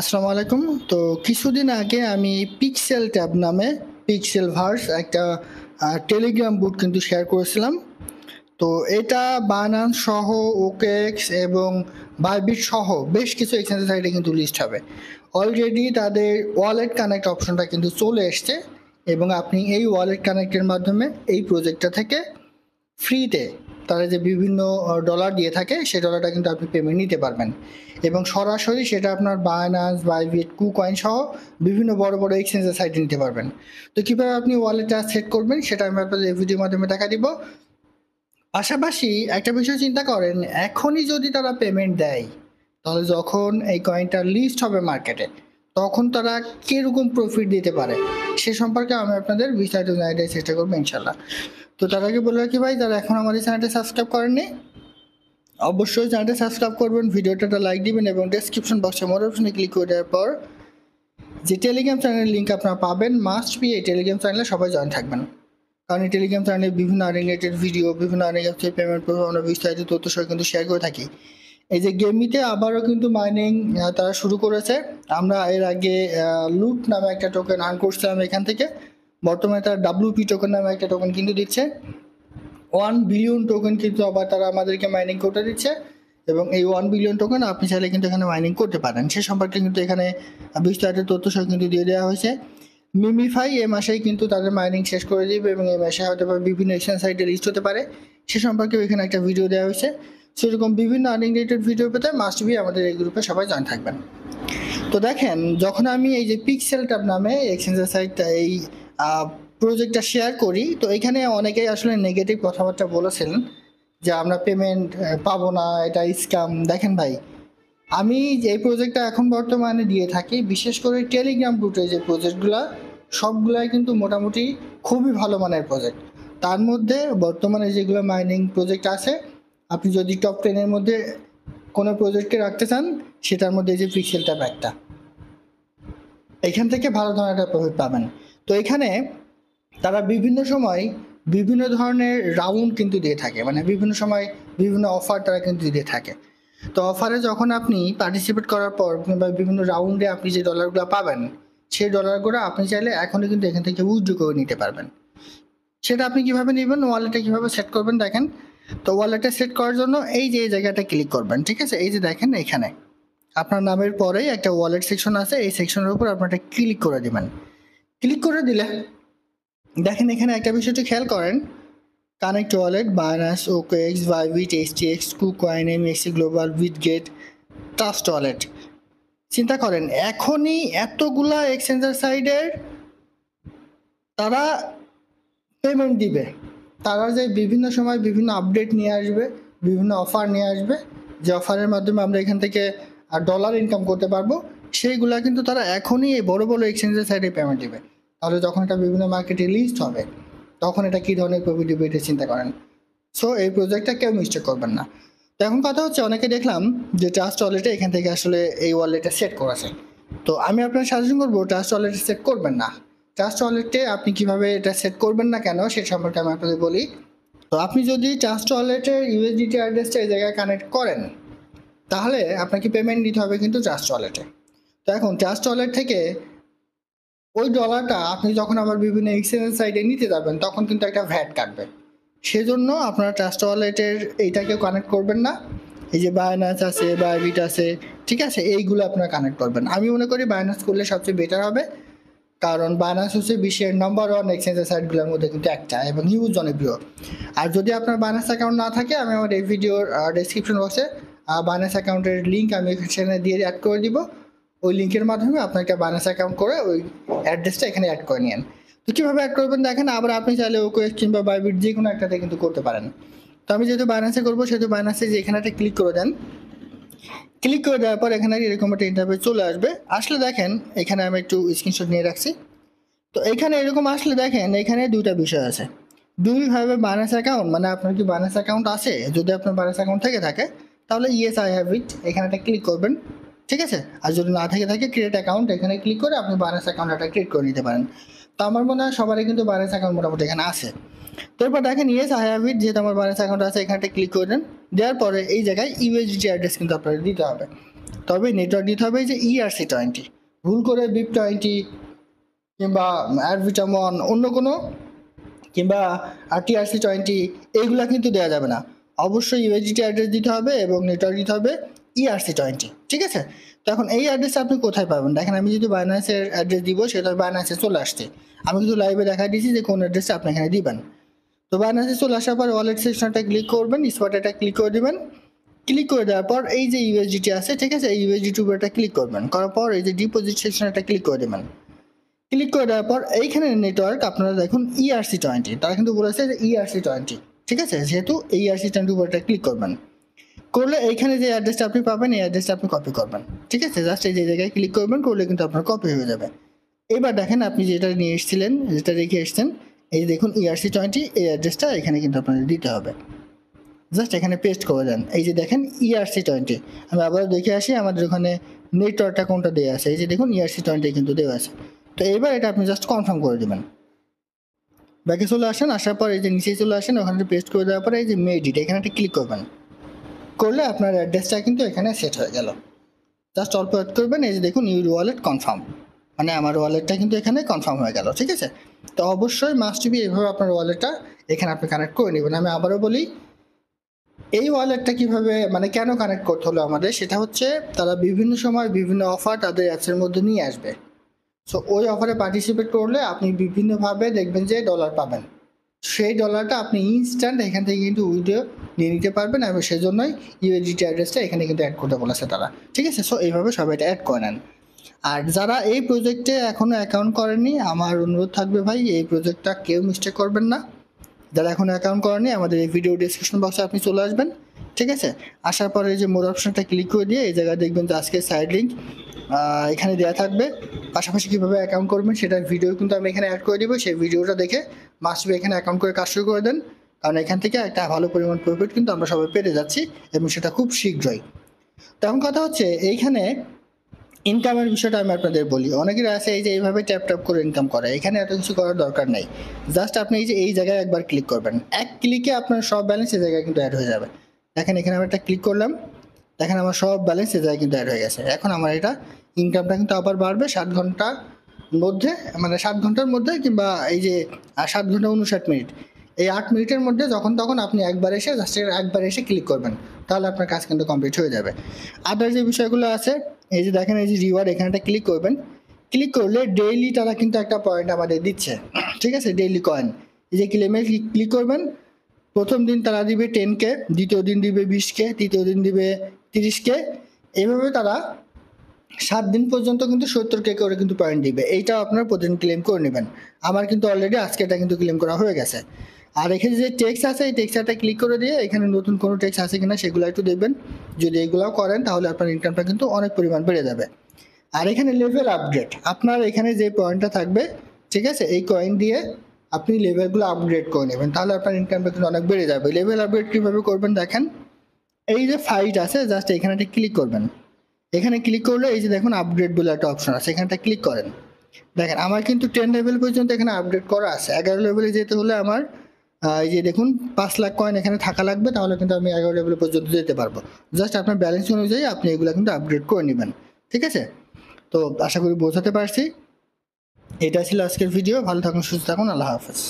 আসসালামু আলাইকুম। তো কিছুদিন আগে আমি পিক্সেল ট্যাব নামে পিক্সেল ভার্স একটা টেলিগ্রাম বুট কিন্তু শেয়ার করেছিলাম। তো এটা বায়নান্স সহ ওকেএক্স এবং বাইবিট সহ বেশ কিছু এক্সচেঞ্জ সাইটে কিন্তু লিস্ট হবে। অলরেডি তাদের ওয়ালেট কানেক্ট অপশনটা কিন্তু চলে এসছে এবং আপনি এই ওয়ালেট কানেক্টের মাধ্যমে এই প্রজেক্টটা থেকে ফ্রিতে তারা যে বিভিন্ন ডলার দিয়ে থাকে সেই ডলারটা কিন্তু আপনি পেমেন্ট নিতে পারবেন এবং সরাসরি সেটা আপনার বায়নান্স বাইবিট কুকয়েন সহ বিভিন্ন বড় বড় এক্সচেঞ্জের সাইটে নিতে পারবেন। তো কীভাবে আপনি ওয়ালেটটা সেট করবেন সেটা আমি আপনাদের এই ভিডিওর মাধ্যমে দেখা দিব। পাশাপাশি একটা বিষয় চিন্তা করেন, এখনই যদি তারা পেমেন্ট দেয় তাহলে যখন এই কয়েনটা লিস্ট হবে মার্কেটে তখন তারা কীরকম প্রফিট দিতে পারে সে সম্পর্কে আমি আপনাদের বিস্তারিত জানাতে চেষ্টা করবো ইনশাল্লাহ। তো তার আগে বলে রাখি ভাই, যারা এখন আমার এই চ্যানেলটা সাবস্ক্রাইব করেননি অবশ্যই চ্যানেলটা সাবস্ক্রাইব করবেন, ভিডিওটা লাইক দিবেন এবং ডেসক্রিপশন বক্সে মোর অপশনে ক্লিক করে দেওয়ার পর যে টেলিগ্রাম চ্যানেলের লিঙ্ক আপনারা পাবেন, মাস্ট বি এই টেলিগ্রাম চ্যানেলে সবাই জয়েন থাকবেন। কারণ এই টেলিগ্রাম চ্যানেলে বিভিন্ন আর্নিং রিলেটেড ভিডিও, বিভিন্ন আর্নিং অ্যাপসের পেমেন্ট প্রোগ্রাম আমরা বিস্তারিত তথ্য সহ কিন্তু শেয়ার করে থাকি। এই যে গেমিতে আবারও কিন্তু মাইনিং তারা শুরু করেছে। আমরা এর আগে লুট নামে একটা টোকেন আর্ন করছিলাম এখান থেকে, বর্তমানে তারা WP টোকেন নামে একটা টোকেন কিন্তু দিচ্ছে। 1 বিলিয়ন টোকেন কিন্তু আবার তারা আমাদেরকে মাইনিং করতে দিচ্ছে এবং এই 1 বিলিয়ন টোকেন আপনি চাইলে কিন্তু এখানে মাইনিং করতে পারেন। সে সম্পর্কে কিন্তু এখানে বিস্তারিত তথ্য সহ কিন্তু দিয়ে দেওয়া হয়েছে। মিমিফাই এ মাসেই কিন্তু তাদের মাইনিং শেষ করে দিবে এবং এই মাসে হয়তো বা বিভিন্ন এক্সচেঞ্জ সাইটে লিস্ট হতে পারে, সে সম্পর্কেও এখানে একটা ভিডিও দেওয়া হয়েছে। সেরকম বিভিন্ন আর্নিং রিলেটেড ভিডিও পেতে মাস্ট বি আমাদের এই গ্রুপে সবাই জয়েন থাকবেন। তো দেখেন, যখন আমি এই যে পিক্সেল ট্যাব নামে এক্সচেঞ্জের সাইটটা এই প্রজেক্টটা শেয়ার করি, তো এখানে অনেকেই আসলে নেগেটিভ কথাবার্তা বলেছিলেন যে আমরা পেমেন্ট পাবো না, এটা স্ক্যাম। দেখেন ভাই, আমি এই প্রজেক্টটা এখন বর্তমানে দিয়ে থাকি, বিশেষ করে টেলিগ্রাম গ্রুপে যে প্রজেক্টগুলো সবগুলাই কিন্তু মোটামুটি খুবই ভালো মানের প্রজেক্ট। তার মধ্যে বর্তমানে যেগুলো মাইনিং প্রজেক্ট আছে, আপনি যদি টপ 10-এর মধ্যে কোনো প্রজেক্টকে রাখতে চান সেটার মধ্যে এই যে পিক্সেল ট্যাব একটা, এখান থেকে ভালো ধরনের একটা প্রফিট পাবেন। তো এখানে তারা বিভিন্ন সময় বিভিন্ন ধরনের রাউন্ড কিন্তু দিয়ে থাকে, মানে বিভিন্ন সময় বিভিন্ন অফার তারা কিন্তু দিয়ে থাকে। তো অফারে যখন আপনি পার্টিসিপেট করার পর কিংবা বিভিন্ন রাউন্ডে আপনি যে ডলারগুলো পাবেন সেই ডলারগুলো আপনি চাইলে এখনই কিন্তু এখান থেকে উইথড্র করে নিতে পারবেন। সেটা আপনি কিভাবে নেবেন, ওয়ালেটে কিভাবে সেট করবেন দেখেন। তো ওয়ালেটে সেট করার জন্য এই যে এই জায়গাটা ক্লিক করবেন, ঠিক আছে? এই যে দেখেন এখানে আপনার নামের পরেই একটা ওয়ালেট সেকশন আছে, এই সেকশনের উপর আপনারা ক্লিক করে দিবেন। ক্লিক করে দিলে দেখেন এখানে একটা বিষয়টি খেয়াল করেন, connect wallet, Binance, OKX, Bybit, HTX, KuCoin, MXC global, Bitget, trust wallet. চিন্তা করেন এখনই এতগুলা এক্সচেঞ্জার সাইডের তারা পেমেন্ট দিবে, তারা যে বিভিন্ন সময় বিভিন্ন আপডেট নিয়ে আসবে, বিভিন্ন অফার নিয়ে আসবে, যে অফারের মাধ্যমে আমরা এখান থেকে ডলার ইনকাম করতে পারবো, সেইগুলা কিন্তু তারা এখনই এই বড় বড় এক্সচেঞ্জের সাইডে পেমেন্ট দিবে। তাহলে যখন এটা বিভিন্ন মার্কেটে লিস্ট হবে তখন এটা কী ধরনের প্রফিট দিবে এটা চিন্তা করেন। সো এই প্রজেক্টটা কেউ মিস্টেক করবেন না। তো এখন কথা হচ্ছে, অনেকে দেখলাম যে ট্রাস্ট ওয়ালেটে এখান থেকে আসলে এই ওয়ালেটটা সেট করেছে। তো আমি আপনার সাজেশন করবো ট্রাস্ট ওয়ালেটে সেট করবেন না। ট্রাস্ট ওয়ালেটে আপনি কিভাবে এটা সেট করবেন না কেন সে সম্পর্কে আমি আপনাদের বলি। তো আপনি যদি ট্রাস্ট ওয়ালেটের USDT অ্যাড্রেসটা এই জায়গায় কানেক্ট করেন তাহলে আপনাকে পেমেন্ট দিতে হবে কিন্তু ট্রাস্ট ওয়ালেটে। তো এখন ট্রাস্ট ওয়ালেট থেকে ওই ডলারটা আপনি যখন আবার বিভিন্ন এক্সচেঞ্জ সাইটে নিতে যাবেন তখন কিন্তু একটা ভ্যাট কাটবে। সেজন্য আপনারা ট্রাস্ট ওয়ালেটের এইটাকেও কানেক্ট করবেন না। এই যে বায়নান্স আছে, বাইবিট আছে, ঠিক আছে, এইগুলো আপনারা কানেক্ট করবেন। আমি মনে করি বায়নান্স করলে সবচেয়ে বেটার হবে, কারণ বায়নান্স হচ্ছে বিশ্বের নম্বর 1 এক্সচেঞ্জের সাইটগুলোর মধ্যে কিন্তু একটা এবং হিউজ জনপ্রিয়। আর যদি আপনার বায়নান্স অ্যাকাউন্ট না থাকে, আমি আমার এই ভিডিওর ডেসক্রিপশন বক্সে বায়নান্স অ্যাকাউন্টের লিঙ্ক আমি এখানে দিয়ে অ্যাড করে দিব। ওই লিঙ্কের মাধ্যমে আপনার একটা বায়নান্স অ্যাকাউন্ট করে ওই অ্যাড্রেসটা এখানে অ্যাড করে নিন। তো কীভাবে অ্যাড করবেন দেখেন, আবার আপনি চাইলে ওকেএক্স কিংবা বাইবিট যে কোনো একটাতে কিন্তু করতে পারেন। তো আমি যেহেতু বায়নান্সে করবো সেহেতু বায়নান্সে যে এখানে একটা ক্লিক করে দেন। ক্লিক করে দেওয়ার পর এখানে এরকম একটা ইন্টারফেস চলে আসবে। আসলে দেখেন এখানে আমি একটু স্ক্রিনশট নিয়ে রাখছি। তো এখানে এরকম আসলে দেখেন এখানে দুইটা বিষয় আছে। Do you have a Binance account, মানে আপনার কি বায়নান্স অ্যাকাউন্ট আছে? যদি আপনার বায়নান্স অ্যাকাউন্ট থেকে থাকে তাহলে ইয়েস আই হ্যাভ ইট, এখানে একটা ক্লিক করবেন, ঠিক আছে? আর যদি না থেকে থাকে ক্রিয়েট অ্যাকাউন্ট, এখানে ক্লিক করে আপনি বায়নান্স অ্যাকাউন্ট একটা ক্রিয়েট করে নিতে পারেন। তো আমার মনে হয় সবারই কিন্তু বায়নান্স অ্যাকাউন্ট মোটামুটি এখানে আছে। তো এরপর দেখেন ইয়েস আই হ্যাভ ইট, যেহেতু আমার বায়নান্স অ্যাকাউন্ট আছে এখানে ক্লিক করে দেন। দেওয়ার পরে এই জায়গায় USDT অ্যাড্রেস কিন্তু আপনাদের দিতে হবে। তবে নেটওয়ার্ক দিতে হবে যে ERC20, ভুল করে BIP20 কিংবা অ্যাডভিটামন অন্য কোনো কিংবা TRC20 এইগুলা কিন্তু দেওয়া যাবে না। অবশ্যই USDT অ্যাড্রেস দিতে হবে এবং নেটওয়ার্ক দিতে হবে ERC20, ঠিক আছে? তো এখন এই অ্যাড্রেসটা আপনি কোথায় পাবেন? দেখেন আমি যদি বাইন্যান্সের অ্যাড্রেস দিব সেটা বাইন্যান্সে চলে আসছে। আমি কিন্তু লাইভে দেখা দিয়েছি যে কোন অ্যাড্রেসটা আপনি এখানে দিবেন। তো বাইন্যান্সে চলে আসার পর ওয়ালেট সেকশনটা ক্লিক করবেন, স্পটেটা ক্লিক করে দিবেন। ক্লিক করে দেওয়ার পর এই যে USDT আছে, ঠিক আছে, এই USDT উপরটা ক্লিক করবেন, করার পর এই যে ডিপোজিট সেকশনটা ক্লিক করে দেবেন। ক্লিক করে দেওয়ার পর এইখানে নেটওয়ার্ক আপনারা দেখুন ERC20, তারা কিন্তু বলেছে যে ERC20, ঠিক আছে, যেহেতু এই ERC20 উপরটা ক্লিক করবেন, করলে এইখানে যে অ্যাড্রেসটা আপনি পাবেন এই অ্যাড্রেসটা আপনি কপি করবেন, ঠিক আছে, জাস্ট এই যে জায়গায় ক্লিক করবেন, করলে কিন্তু আপনার কপি হয়ে যাবে। এবার দেখেন আপনি যেটা নিয়ে এসেছিলেন, যেটা রেখে এসেছেন, এই দেখুন ERC20, এই অ্যাড্রেসটা এখানে কিন্তু আপনাদের দিতে হবে। জাস্ট এখানে পেস্ট করে দেন। এই যে দেখেন ERC20, আমি আবার দেখে আসি আমাদের ওখানে নেটওয়ার্কটা কোনটা দেওয়া আছে। এই যে দেখুন ERC20 কিন্তু দেওয়া আছে। তো এবার এটা আপনি জাস্ট কনফার্ম করে দেবেন। ব্যাকে চলে আসেন, আসার পর এই যে নিচে চলে আসেন, ওখানে পেস্ট করে দেওয়ার পরে এই যে মেডিট এখানে একটা ক্লিক করবেন, করলে আপনার অ্যাড্রেসটা কিন্তু এখানে সেট হয়ে গেল। জাস্ট অল্প ওয়েট করবেন, এই যে দেখুন ইউর ওয়ালেট কনফার্ম, মানে আমার ওয়ালেটটা কিন্তু এখানে কনফার্ম হয়ে গেল, ঠিক আছে। তো অবশ্যই মাস্ট বি এইভাবে আপনার ওয়ালেটটা এখানে আপনি কানেক্ট করে নেবেন। আমি আবারও বলি, এই ওয়ালেটটা কীভাবে মানে কেন কানেক্ট করতে হলো আমাদের, সেটা হচ্ছে তারা বিভিন্ন সময় বিভিন্ন অফার তাদের অ্যাপসের মধ্যে নিয়ে আসবে। সো ওই অফারে পার্টিসিপেট করলে আপনি বিভিন্নভাবে দেখবেন যে ডলার পাবেন, সেই ডলারটা আপনি ইনস্ট্যান্ট এখান থেকে কিন্তু উইথড্র নিয়ে নিতে পারবেন, এবং সেজন্যই USDT অ্যাড্রেসটা এখানে কিন্তু অ্যাড করতে বলেছে তারা, ঠিক আছে। সো এইভাবে সবাই এটা অ্যাড করে নেন। আর যারা এই প্রজেক্টে এখনও অ্যাকাউন্ট করেননি, আমার অনুরোধ থাকবে ভাই, এই প্রজেক্টটা কেউ মিস্টেক করবেন না। যারা এখনও অ্যাকাউন্ট করেনি, আমাদের এই ভিডিও ডিসক্রিপশন বক্সে আপনি চলে আসবেন, ঠিক আছে। আসার পরে এই যে মোর অপশনটা ক্লিক করে দিয়ে এই জায়গায় দেখবেন যে আজকের সাইড লিঙ্ক এখানে দেওয়া থাকবে। পাশাপাশি কীভাবে অ্যাকাউন্ট করবেন সেটার ভিডিও কিন্তু আমি এখানে অ্যাড করে দিব। সেই ভিডিওটা দেখে মাস্ট বি এখানে অ্যাকাউন্ট করে কাজ শুরু করে দেন, কারণ এখান থেকে একটা ভালো পরিমাণ প্রফিট কিন্তু আমরা সবাই পেতে যাচ্ছি, এবং সেটা খুব শীঘ্রই। তখন কথা হচ্ছে এইখানে ইনকামের বিষয়টা আমি আপনাদের বলি। অনেকের আছে এই যে এইভাবে ট্যাপ ট্যাপ করে ইনকাম করে, এখানে এত কিছু করার দরকার নেই। জাস্ট আপনি এই যে এই জায়গায় একবার ক্লিক করবেন, এক ক্লিকে আপনার সব ব্যালেন্স এই জায়গায় কিন্তু অ্যাড হয়ে যাবে। দেখেন এখানে আমি একটা ক্লিক করলাম, দেখেন আমার সব ব্যালেন্স এই জায়গায় কিন্তু অ্যাড হয়ে গেছে। এখন আমার এটা ইনকামটা কিন্তু আবার বাড়বে 7 ঘন্টার মধ্যে, মানে 7 ঘন্টার মধ্যে, কিংবা এই যে 7 ঘন্টা 59 মিনিট, এই 8 মিনিটের মধ্যে যখন তখন আপনি একবার এসে জাস্ট একবার এসে ক্লিক করবেন, তাহলে আপনার কাজ কিন্তু কমপ্লিট হয়ে যাবে। আদার যে বিষয়গুলো আছে, এই যে দেখেন এই যে রিওয়ার্ড, এখানটা ক্লিক করবেন। ক্লিক করলে ডেইলি তারা কিন্তু একটা পয়েন্ট আমাদের দিচ্ছে, ঠিক আছে, ডেইলি কয়েন। এই যে ক্লেমে ক্লিক করবেন, প্রথম দিন তারা দিবে 10K, দ্বিতীয় দিন দিবে 20K, তৃতীয় দিন দিবে 30K, এইভাবে তারা 7 দিন পর্যন্ত কিন্তু 70K করে কিন্তু পয়েন্ট দিবে। এইটাও আপনারা প্রতিদিন ক্লেম করে নেবেন। আমার কিন্তু অলরেডি আজকে এটা কিন্তু ক্লেম করা হয়ে গেছে। আর এখানে যে টেক্স আছে, এই টেক্সটা ক্লিক করে দিয়ে এখানে নতুন কোনো টেক্স আছে কিনা সেগুলো একটু দেখবেন। যদি এগুলোও করেন তাহলে আপনার ইনকামটা কিন্তু অনেক পরিমাণ বেড়ে যাবে। আর এখানে লেভেল আপগ্রেড, আপনার এখানে যে পয়েন্টটা থাকবে, ঠিক আছে, এই কয়েন দিয়ে আপনি লেভেলগুলো আপগ্রেড করে নেবেন, তাহলে আপনার ইনকামটা কিন্তু অনেক বেড়ে যাবে। লেভেল আপগ্রেড কীভাবে করবেন দেখেন, এই যে ফাইট আছে, জাস্ট এখানে ক্লিক করবেন। এখানে ক্লিক করলে এই যে দেখুন আপগ্রেড বলে একটা অপশন আছে, এখানটা ক্লিক করেন। দেখেন আমার কিন্তু 10 লেভেল পর্যন্ত এখানে আপগ্রেড করা আছে। 11 লেভেলে যেতে হলে আমার এই যে দেখুন 5 লাখ কয়েন এখানে থাকা লাগবে, তাহলে কিন্তু আমি 11 লেভেল পর্যন্ত যেতে পারবো। জাস্ট আপনার ব্যালেন্স অনুযায়ী আপনি এগুলো কিন্তু আপগ্রেড করে নেবেন, ঠিক আছে। তো আশা করি বোঝাতে পারছি। এটা ছিল আজকের ভিডিও। ভালো থাকুন, সুস্থ থাকুন, আল্লাহ হাফেজ।